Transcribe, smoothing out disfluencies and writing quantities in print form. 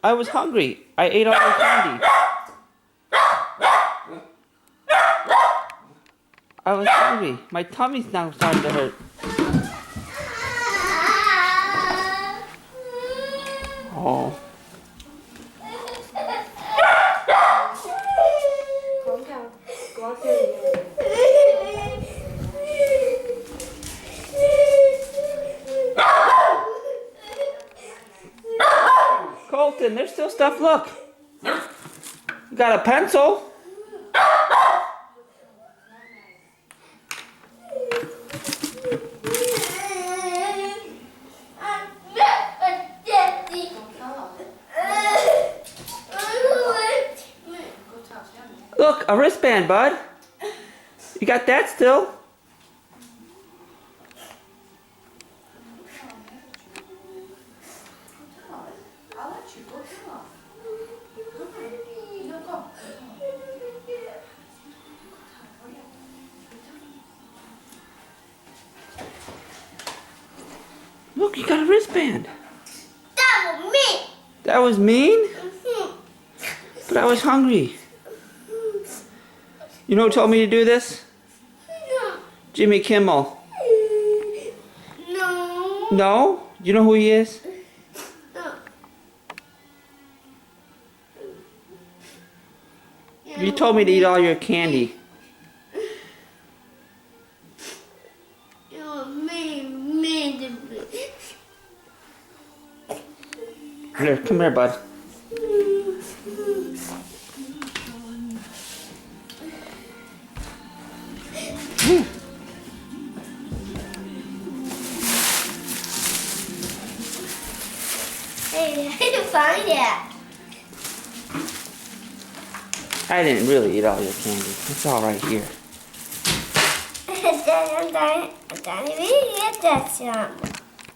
I was hungry. I ate all your candy. I was hungry. My tummy's now starting to hurt. Oh. Calm down. Go out there again. Colton, there's still stuff. Look. You got a pencil. Look, a wristband, bud. You got that still? I'll let you go. Come on. No, go. Look, you got a wristband. That was me. That was mean? But I was hungry. You know who told me to do this? No. Jimmy Kimmel. No. No? You know who he is? No. You told me to eat all your candy. You're mean to me. Here, come here, bud. Hey, I didn't find it. I didn't really eat all your candy. It's all right here. I'm done. I'm done. I'm done. That's